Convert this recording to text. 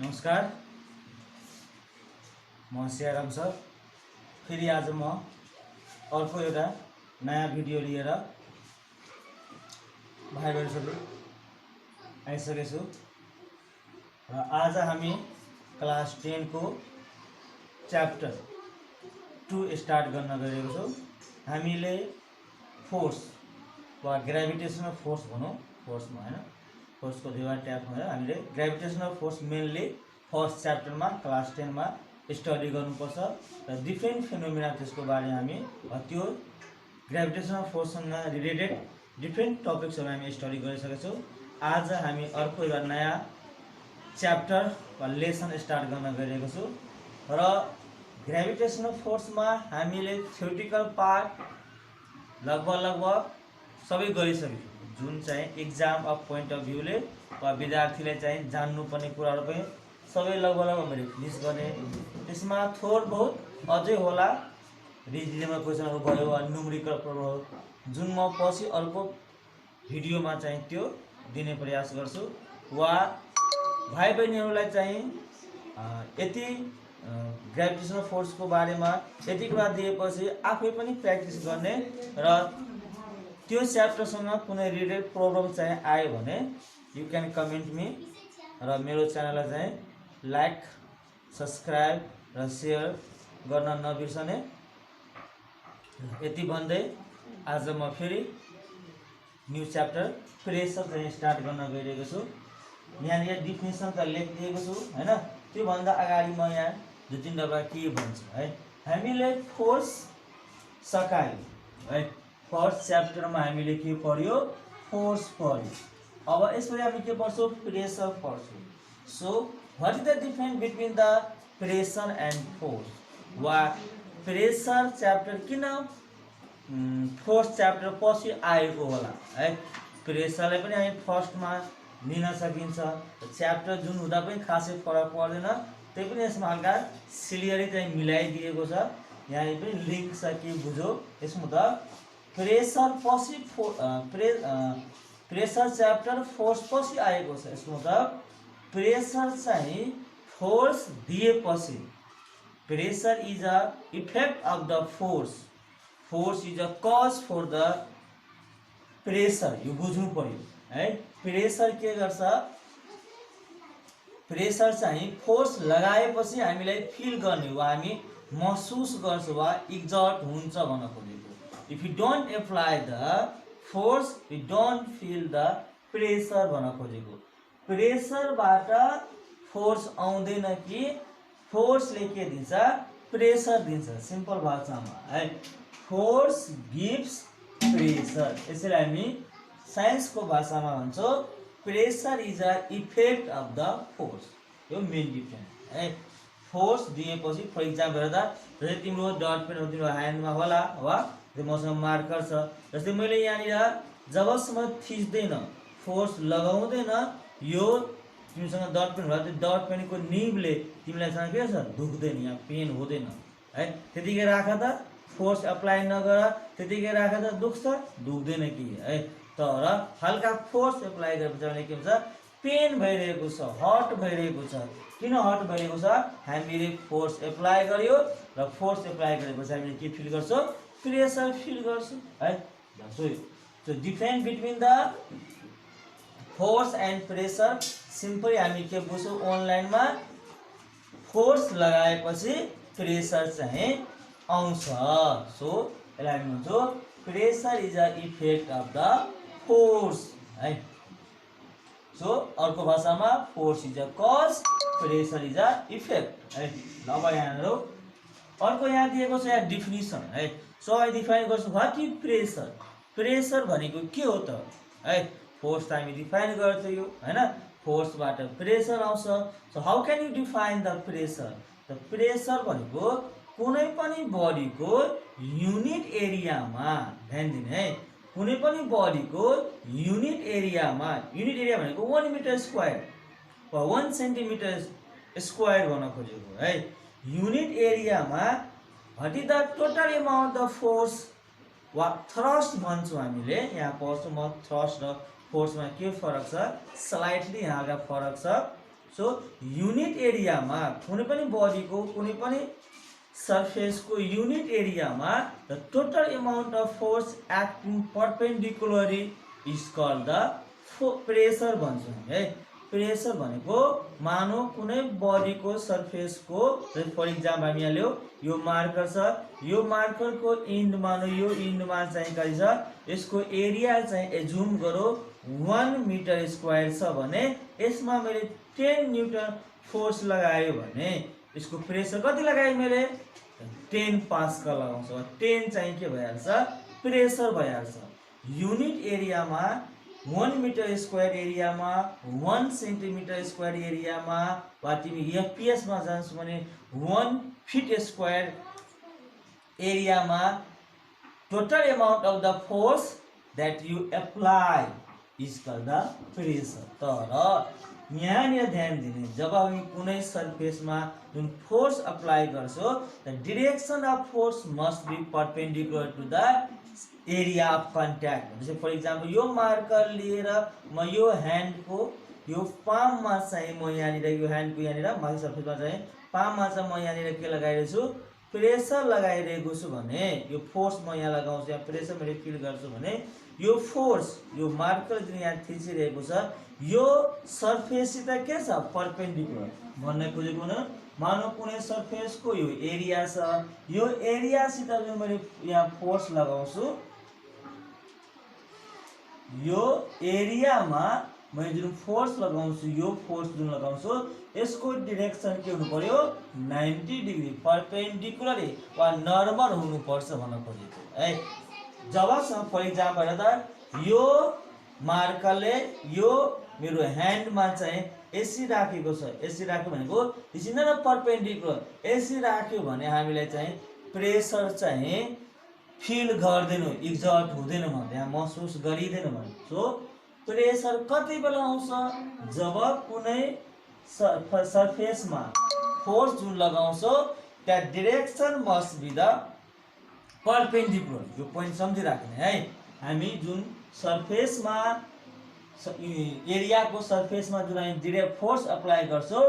नमस्कार, म सियाराम सर। फेरि आज म अर्को एउटा नयाँ भिडियो लिएर भाइ बहिनीहरू आइसकेको छु र आज हामी क्लास 10 को च्याप्टर 2 स्टार्ट गर्न गइरहेको छौँ। हामीले फोर्स वा ग्रेभिटेसनल फोर्स भनौँ, फोर्समा हैन, फोर्सको दुईवटा ट्याप भनेर हामीले ग्रेभिटेसनल फोर्स मेनली फर्स्ट च्याप्टरमा क्लास 10 मा स्टडी गर्नुपर्छ र डिफ्रेन्ट फिनोमिना त्यसको बारेमा हामी त्यो ग्रेभिटेसनल फोर्ससँग रिलेटेड डिफ्रेन्ट टपिक्सहरू हामी स्टडी गरिसकेका छौँ। आज हामी अर्को एउटा नयाँ च्याप्टर वा लेसन स्टार्ट गर्न गइरहेको छु र ग्रेभिटेसनल फोर्समा हामीले थ्योरिटिकल पार्ट लगभग सबै गरिसक्यौँ, जुन चाहिँ एक्जाम अफ पोइन्ट अफ भ्यूले वा विद्यार्थीले चाहिँ जान्नुपर्ने कुराहरू पनि सबै लगभग मैले फिनिस गरेँ। त्यसमा थोर बहुत अझै होला, रिजनिङमा क्वेसनहरू भयो वा न्युमेरिकल प्रब्लम जुन म पछि अर्को भिडियोमा चाहिँ त्यो दिने प्रयास गर्छु वा भाइ बहिनीहरूलाई चाहिँ यति ग्रेभिटेसनल फोर्सको बारेमा यति कुरा दिएपछि आफै पनि प्र्याक्टिस गर्ने र त्यो च्याप्टरसँग कुनै रिलेटेड प्रब्लम चाहिँ आयो भने यु क्यान कमेन्ट मी र मेरो च्यानललाई चाहिँ लाइक, सब्सक्राइब र सेयर गर्न नबिर्सने। यति भन्दै आज म फेरि न्यू च्याप्टर प्रेसर चाहिँ स्टार्ट गर्न गइरहेको छु। यहाँनिर डिफिनेसन त लेखिदिएको छु हैन, त्योभन्दा अगाडि म यहाँ दुई तीनवटा कुरा के भन्छु है। हामीले फोर्स सकायो है, फर्स्ट च्याप्टरमा हामीले के पढ्यो, फोर्स पढ्यो। अब यसपछि हामी के पढ्छौँ, प्रेसर पढ्छौँ। So what is the difference between the pressure and force वा प्रेसर च्याप्टर किन फोर्स च्याप्टर पछि आएको होला है। प्रेसरलाई पनि हामी फर्स्टमा लिन सकिन्छ, च्याप्टर जुन हुँदा पनि खासै फरक पर्दैन, त्यही पनि यसमा हल्का सिलियरी चाहिँ मिलाइदिएको छ। यहाँ पनि लिङ्क छ कि बुझो, यसमा त प्रेसर पछि प्रेसर च्याप्टर फोर्स पछि आएको छ। यसको मतलब प्रेसर चाहिँ फोर्स दिएपछि, pressure is a effect of the force, force is a cause for the pressure. यो बुझ्नु पर्यो है। प्रेसर के गर्छ, प्रेसर चाहिँ फोर्स लगाएपछि हामीलाई फिल गर्ने वा हामी महसुस गर्छ वा एक्जर्ट हुन्छ भन्न खोजेको। If you don't apply the force you don't feel the pressure भन्न खोजेको। प्रेसरबाट फोर्स आउँदैन कि फोर्सले के दिन्छ, प्रेसर दिन्छ। सिम्पल भाषामा है, फोर्स गिव्स प्रेसर। यसरी हामी साइन्सको भाषामा भन्छौँ pressure is a effect of the force. यो मेन डिफरेन्स है। फोर्स दिएपछि फर इक्जाम्पल हेर्दा जस्तै तिम्रो डट पेन तिम्रो ह्यान्डमा होला वा मसँग मार्कर छ, जस्तै मैले यहाँनिर जबसम्म थिच्दैन, फोर्स लगाउँदैन, यो तिमीसँग डट पेन होला, त्यो डट पेनको निबले तिमीलाई के छ, दुख्दैन, यहाँ पेन हुँदैन है। त्यतिकै राख त, फोर्स एप्लाई नगर, त्यतिकै राख त दुख्छ, दुख्दैन कि है। तर हल्का फोर्स एप्लाई गरेपछि के हुन्छ, पेन भइरहेको छ, हट भइरहेको छ। किन हट भइरहेको छ, हामीले फोर्स एप्लाई गर्यो र फोर्स एप्लाई गरेपछि हामीले के फिल गर्छौँ, प्रेसर फिल गर्छौँ है। So difference between the force and pressure simply हामी के बुझ्छौँ, अनलाइनमा फोर्स लगाएपछि प्रेसर चाहिँ आउँछ। सो यसलाई हामी भन्छौँ pressure is a effect of the force है। सो अर्को भाषामा force is a cause, pressure is a effect है। अब यहाँ हेरौँ, अर्को यहाँ दिएको छ यहाँ डिफिनिसन है। सो हामी डिफाइन गर्छौँ व्हाट इज प्रेसर। प्रेसर भनेको के हो त है, फोर्स त हामी डिफाइन गर्थ्यौँ हैन, फोर्सबाट प्रेसर आउँछ। So how can you define the pressure. त प्रेसर भनेको कुनै पनि बडीको युनिट एरियामा, ध्यान दिने है, कुनै पनि बडीको युनिट एरियामा, युनिट एरिया भनेको 1 मिटर स्क्वायर वा 1 सेन्टिमिटर स्क्वायर भन्न खोजेको है। युनिट एरियामा what is the total amount of force वा थ्रस्ट भन्छौँ हामीले। यहाँ पढ्छु म थ्रस्ट र फोर्समा के फरक छ, स्लाइटली यहाँका फरक छ। सो युनिट एरियामा कुनै पनि बडीको कुनै पनि सर्फेसको युनिट एरियामा the total amount of force acting perpendicularly is called the pressure भन्छौँ है। प्रेसर भनेको मानव कुनै बडीको सर्फेसको, फर इक्जाम्पल हामी यहाँ लियो यो मार्कर छ, यो मार्करको इन्ड मानौ यो इन्डमा चाहिँ कति छ, यसको एरिया चाहिँ एज्युम गरौँ 1 मिटर स्क्वायर छ भने यसमा मैले 10 न्युटन फोर्स लगायो भने यसको प्रेसर कति लगाएँ मैले 10 पास्कल लगाउँछु। 10 चाहिँ के भइहाल्छ, प्रेसर भइहाल्छ। युनिट एरियामा 1 मिटर स्क्वायर एरियामा 1 सेन्टिमिटर स्क्वायर एरियामा वा तिमी एफपिएसमा जान्छौ भने 1 फिट स्क्वायर एरियामा total amount of the force that you apply is called the pressure. तर यहाँनिर ध्यान दिने, जब हामी कुनै सर्फेसमा जुन फोर्स अप्लाई गर्छौँ the direction of force must be perpendicular to the area of contact. जस्तै फर इक्जाम्पल यो मार्कर लिएर म यो ह्यान्डको यो पाममा चाहिँ म यहाँनिर यो ह्यान्डको यहाँनिर माथि सर्फेसमा चाहिँ पाममा चाहिँ म यहाँनिर के लगाइरहेको छु, प्रेसर लगाइरहेको छु भने यो फोर्स म यहाँ लगाउँछु, यहाँ प्रेसर मैले फिल गर्छु भने यो फोर्स यो मार्कर जुन यहाँ थिचिरहेको छ यो सर्फेससित के छ, परपेन्डिकुलर भन्ने खोजेको न। मानव कुनै सर्फेसको यो एरिया छ, यो एरियासित जुन मैले यहाँ फोर्स लगाउँछु, यो एरियामा मैले जुन फोर्स लगाउँछु, यो फोर्स जुन लगाउँछु यसको डिरेक्सन के हुनु पर्यो, 90 डिग्री परपेन्डिकुलर वा नर्मल हुनुपर्छ भन्न खोजेको है। जबसम्म फर इक्जाम्पल हेर त यो मार्करले यो मेरो ह्यान्डमा चाहिँ एसी राखेको छ, एसी राख्यो भनेको दिस इज नट परपेन्डिकुलर, एसी राख्यो भने हामीलाई चाहिँ प्रेसर चाहिँ फिल गर्दैनौँ, एक्जर्ट हुँदैन भने त्यहाँ महसुस गरिँदैन भने। सो प्रेसर कति बेला आउँछ, जब कुनै सर्फेसमा फोर्स जुन लगाउँछौ that direction must be the perpendicular. यो पोइन्ट सम्झिराख्ने है। हामी जुन सर्फेसमा एरियाको सर्फेसमा जुन हामी डिरेक्ट फोर्स अप्लाई गर्छौँ